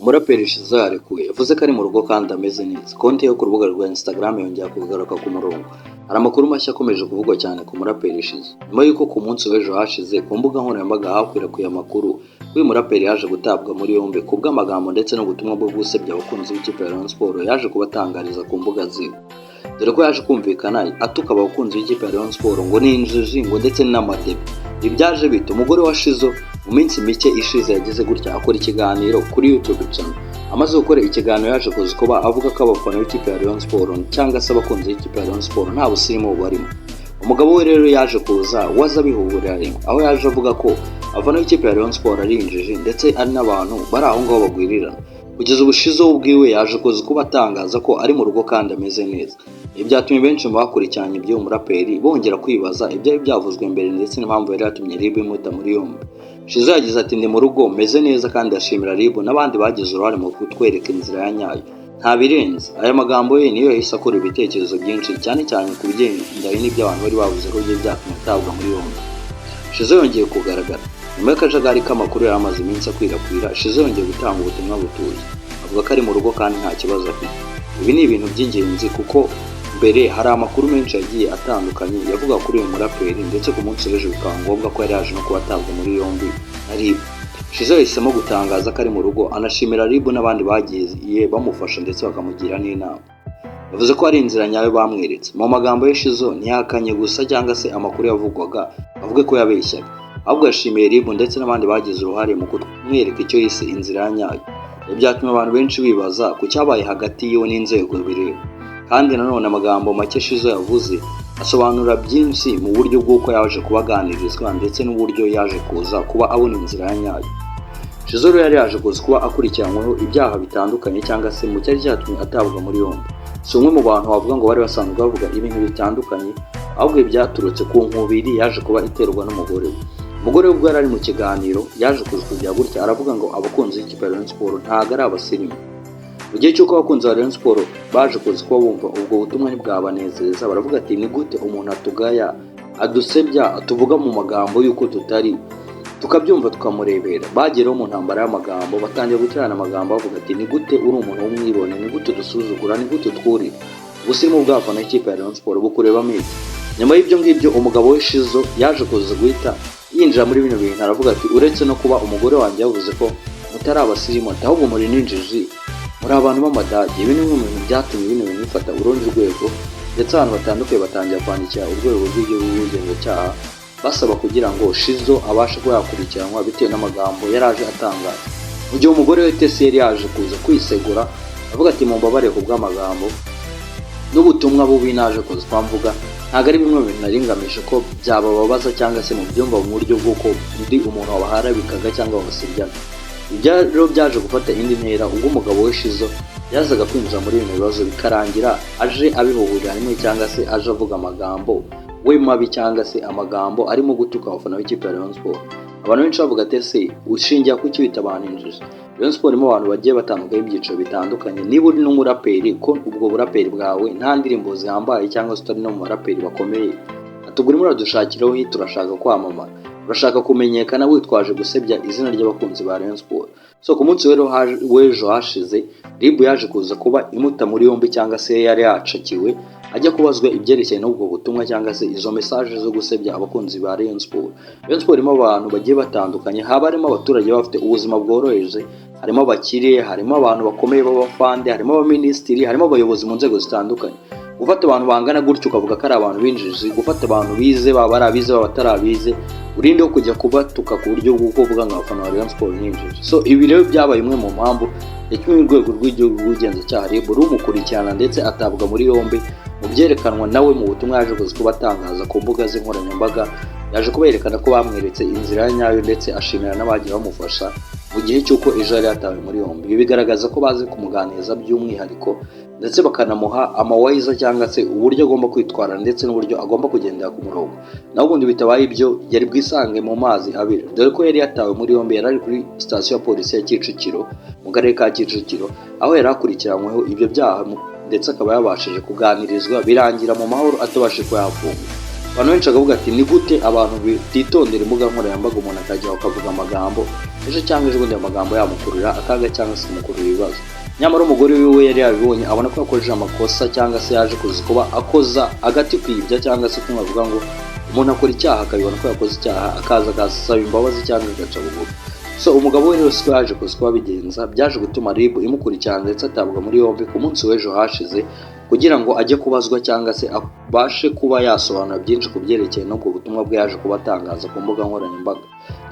Umuraperi Shizzo yarekuwe yavuze ko ari mu rugo kandi ameze neza. Konti yo ku rubuga rwa Instagram yongeye kugaruka ku murongo. Hari amakuru mashya akomeje kuvugwa cyane ku muraperi Shizzo. Nyuma y'uko ku munsi w'ejo hashize ku mbuga nkoranyambaga hakwirakwiye amakuru ko uyu muraperi yaje gutabwa muri yombi ku bw'amagambo ndetse n'ubutumwa bwo gusebya abakunzi b'ikipe ya Rayon Sports yaje kubatangariza ku mbuga ziwe. Dore ko yaje kumvikana atuka abakunzi b'ikipe ya Rayon Sports ngo ni injiji ngo ndetse n'amadebe. Ibi byaje bita umugore wa Shizzo mu minsi mike ishize yagize gutya akora ikiganiro kuri YouTube channel. Amaze gukora ikiganiro yaje kuba avuga ko abafana b'ikipe ya Rayon Sports cyangwa se abakunzi b'ikipe ya Rayon Sports nta busirimu barimo. Umugabo we rero yaje kuza waza bihurira rimwe aho yaje avuga ko abafana b'ikipe ya Rayon Sports ari injiji ndetse ari n'abantu bari aho ngaho bagwirirana. Kugeza ubu Shizzo ubwiwe yaje kuba atangaza ko ari mu rugo kandi ameze neza. Ibi byatumye benshi mu bakurikiranye iby'uyu muraperi bongera kwibaza ibyari byavuzwe mbere ndetse n'impamvu yari yatumye RIB imuta muri yombi. Shizzo yagize ati ndi mu rugo meze neza kandi ashimira RIB n'abandi bagize uruhare mu kutwereka inzira ya nyayo. Nta birenze. Aya magambo ye niyo yahise akora ibitekerezo byinshi cyane cyane ku bigendanye n'iby'abantu bari bavuze ko byari byatumye atabwa muri yombi. Shizzo yongeye kugaragara. Nyuma y'akajagari k'amakuru yari amaze iminsi akwirakwira, Shizzo yongeye gutanga ubutumwa butuje. Avuga ko ari mu rugo kandi nta kibazo afite. Ibi ni ibintu by'ingenzi kuko mbere hari amakuru menshi yagiye atandukanye yavuga kuri uyu muraperi ndetse ku munsi w'ejo bikaba ngombwa ko yari yaje no kuba atabwa muri yombi na RIB. Shizzo yahisemo gutangaza ko ari mu rugo anashimira RIB n'abandi bagiye bamufasha ndetse bakamugira n'inama. Yavuze ko ari inzira nyayo bamweretse. Mu magambo ye Shizzo ntiyahakanye gusa cyangwa se amakuru yavugwaga avuga ko yabeshyaga, ahubwo yashimiye RIB ndetse n'abandi bagize uruhare mu kumwereka icyo yise inzira ya nyayo. Ibi byatumye abantu benshi bibaza ku cyabaye hagati yiwe n'inzego bireba. Kandi nanone amagambo make Shizzo yavuze asobanura byinshi mu buryo bw'uko yaje kubaganirizwa ndetse n'uburyo yaje kuza kuba abona inzira ya nyayo. Shizzo yari yaje kuba akurikiranyweho ibyaha bitandukanye cyangwa se mu cyari cyatumye atabwa muri yombi. Si umwe mu bantu bavuga ngo bari basanzwe bavuga ibintu bitandukanye, ahubwo byaturutse ku nkubiri yaje kuba iterwa n'umugore we. Umugore we ubwo yari ari mu kiganiro yaje kujya gutya aravuga ngo abakunzi b'ikipe ya Rayon Sports ntago ari abasirimu. Mu gihe cy'uko abakunzi ba Rayon Sports baje kuba bumva ubwo butumwa ntibwabanezeza, baravuga ati ni gute umuntu atugaya adusebya atuvuga mu magambo y'uko tutari, tukabyumva tukamurebera. Bageraho mu ntambara y'amagambo batangiye guterana amagambo bavuga ati ni gute uri umuntu w'umwibone, ni gute dusuzugura, ni gute twurira. Ubusirimu bw'abafana b'ikipe ya Rayon Sports bukurebamo iki? Nyuma y'ibyo ngibyo umugabo we Shizzo yaje guhita yinjira muri bino bintu aravuga ati uretse no kuba umugore wanjye yavuze ko mutari abasirimu ahubwo muri n'injiji, muri abantu b'amadage. Ibi ni bimwe mu bintu byatumye bino bintu bifata urundi rwego ndetse abantu batandukanye batangira kwandikira urwego rw'igihugu rw'ubugenzacyaha basaba kugira ngo Shizzo abashe kuba yakurikiranwa bitewe n'amagambo yari aje atangaza. Mu gihe umugore we Tesi yari yaje kuza kwisegura avuga ati mumbabarire ku bw'amagambo n'ubutumwa bubi naje kuza kwamvuga, ntabwo ari bimwe mu bintu naringamije ko byabababaza cyangwa se mu byumva mu buryo bw'uko ndi umuntu wabaharabikaga cyangwa wabasiryana. Ibyo rero byaje gufata indi ntera ubwo umugabo we Shizzo yazaga kwinjira muri bino bibazo bikarangira aje abihuhurira rimwe cyangwa se aje avuga amagambo we mabi cyangwa se amagambo arimo gutuka abafana b'ikipe ya Rayon Sports. Abantu benshi bavuga ati ese ushingiye ku cyo bita abantu injiji. Rayon Sports irimo abantu bagiye batandukanye ibyiciro bitandukanye. Niba uri n'umuraperi ko ubwo buraperi bwawe nta ndirimbo zihambaye cyangwa se utari no mu baraperi bakomeye, atugura muradushakiraho hit, turashaka kwamamara, urashaka kumenyekana witwaje gusebya izina ry'abakunzi ba Rayon Sports. So ku munsi w'ejo hashize RIB yaje kuza kuba imuta muri yombi cyangwa se yari yacakiwe ajya kubazwa ibyerekeye n'ubwo butumwa cyangwa se izo message zo gusebya abakunzi ba Rayon Sports. Rayon Sports irimo abantu bagiye batandukanye, haba harimo abaturage bafite ubuzima bworoheje, harimo abakire, harimo abantu bakomeye b'abafande, harimo abaminisitiri, harimo abayobozi mu nzego zitandukanye. Gufata abantu bangana gutyo ukavuga ko ari abantu b'injiji, gufata abantu bize baba ari abize baba batarabize, urinde kujya kubatuka ku buryo bw'uko uvuga ngo abafana ba Rayon Sports ni injiji. So ibi rero byabaye imwe mu mpamvu yatumye urwego rw'igihugu rw'ubugenzacyaha RIB rumukurikirana ndetse atabwa muri yombi. Mu byerekanwa nawe mu butumwa yaje kuba atangaza ku mbuga ze nkoranyambaga, yaje kuberekana ko bamweretse inzira ya nyayo ndetse ashimira n'abagiye bamufasha mu gihe cy'uko ejo yari yatawe muri yombi. Ibi bigaragaza ko bazi kumuganiriza by'umwihariko ndetse bakanamuha amawayiza cyangwa se uburyo agomba kwitwara ndetse n'uburyo agomba kugendera ku murongo. Naho ubundi bitabaye ibyo yari bwisange mu mazi abira, dore ko yari yatawe muri yombi. Yari ari kuri sitasiyo ya polisi ya Kicukiro mu karere ka Kicukiro aho yari akurikiranyweho ibyo byaha ndetse akaba yabashije kuganirizwa birangira mu mahoro atabashije kuba yafungwa. abantu benshi bakavuga ati ni gute abantu bititondera imbuga nkoranyambaga umuntu akajya akavuga amagambo ejo cyangwa ejo bundi amagambo yamukurura akaga cyangwa se kumukurura ibibazo. Nyamara umugore wiwe yari yabibonye abona ko yakoresheje amakosa cyangwa se yaje kuzi kuba akoza agati kwibya cyangwa se kumwe avuga ngo umuntu akora icyaha akabibona ko yakoze icyaha akaza agasaba imbabazi cyangwa agaca bugufi. So umugabo we rero siko yaje kuzi kuba bigenza, byaje gutuma RIB imukurikirana ndetse atabwa muri yombi ku munsi w'ejo hashize kugira ngo ajye kubazwa cyangwa se abashe kuba yasobanura byinshi ku byerekeye n'ubwo butumwa bwe yaje kuba atangaza ku mbuga nkoranyambaga.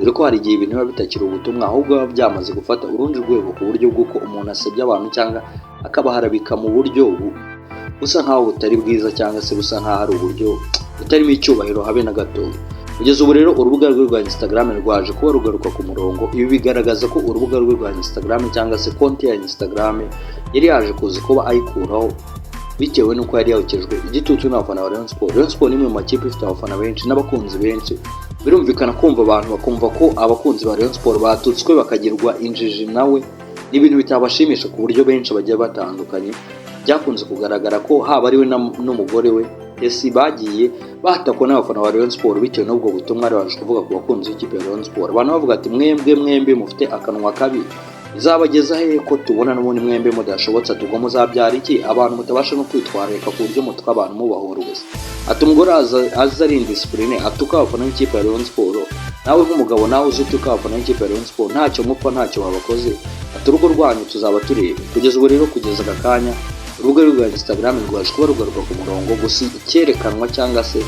Dore ko hari igihe ibintu biba bitakiri ubutumwa ahubwo biba byamaze gufata urundi rwego ku buryo bw'uko umuntu asebya abantu cyangwa akabaharabika mu buryo busa nkaho butari bwiza cyangwa se busa nkaho ari uburyo butarimo icyubahiro habe na gato. Kugeza ubu rero urubuga rwe rwa Instagram rwaje kuba rugaruka ku murongo. Ibi bigaragaza ko urubuga rwe rwa Instagram cyangwa se konti ya Instagram yari yaje kuza kuba ayikuraho bitewe n'uko yari yawukejwe igitutu n'abafana ba Rayon Sports. Rayon Sports ni imwe mu makipe ifite abafana benshi n'abakunzi benshi. Birumvikana kumva abantu bakumva ko abakunzi ba Rayon Sports batutswe bakagirwa injiji nawe n'ibintu bitabashimisha ku buryo benshi bagiye batandukanye. Byakunze kugaragara ko haba ari we n'umugore we esi bagiye batakwa n'abafana ba Rayon Sports bitewe n'ubwo butumwa baje kuvuga ku bakunzi b'ikipe ya Rayon Sports. Abantu bavuga ati mwembe mufite akanwa kabi, izabageza he ko tubona n'ubundi mwembe mudashobotse tugwa muzabyara iki, abantu mutabasha no kwitwararika ku buryo mutwa abantu mubahora ubusa. Ati umugore aza ari indiscipline atuka abafana b'ikipe ya Rayon Sports, nawe nk'umugabo nawe uzi utuka abafana b'ikipe ya Rayon Sports ntacyo mupfa ntacyo babakoze, ati urugo rwanyu tuzaba tureba. Kugeza ubu rero kugeza aka kanya urubuga rwa Instagram rwaje kuba rugaruka ku murongo. Gusa icyerekanwa cyangwa se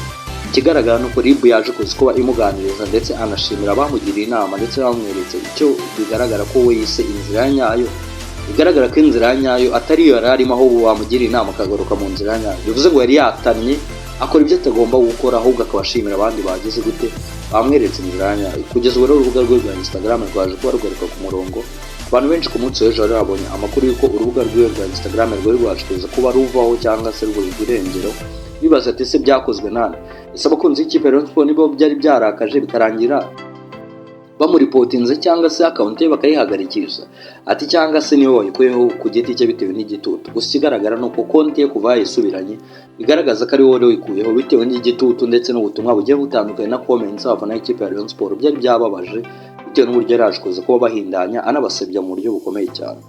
ikigaragara nuko RIB yaje kuzi kuba imuganiriza ndetse anashimira abamugiriye inama ndetse bamweretse icyo bigaragara ko we yise inzira ya nyayo. Bigaragara ko inzira ya nyayo atari yo yari arimo ahubwo bamugiriye inama akagaruka mu nzira ya nyayo. Bivuze ngo yari yatanye akora ibyo atagomba gukora ahubwo akabashimira abandi bagize gute bamweretse inzira ya nyayo. Kugeza ubu rero urubuga rwe rwa Instagram rwaje kuba rugaruka ku murongo. Abantu benshi ku munsi w'ejo bari babonye amakuru y'uko urubuga rwe rwa Instagram rwaje kuza kuba ruvaho cyangwa se rwurirwa irengero. Bibaza ati ese byakozwe nande? Ese abakunzi b'ikipe ya Rayon Sports nibo byari byarakaje bikarangira bamuripotinze cyangwa se account ye bakayihagarikisha? Ati cyangwa se niwe wayikuyeho ku giti cye bitewe n'igitutu. Gusa ikigaragara nuko konti ye kuva yisubiranye bigaragaza ko ari wowe wikuyeho bitewe n'igitutu ndetse n'ubutumwa bugiye butandukanye na comments abafana b'ikipe ya Rayon Sports byari byababaje bitewe n'uburyo yaraje kuza kuba bahindanya anabasebya mu buryo bukomeye cyane.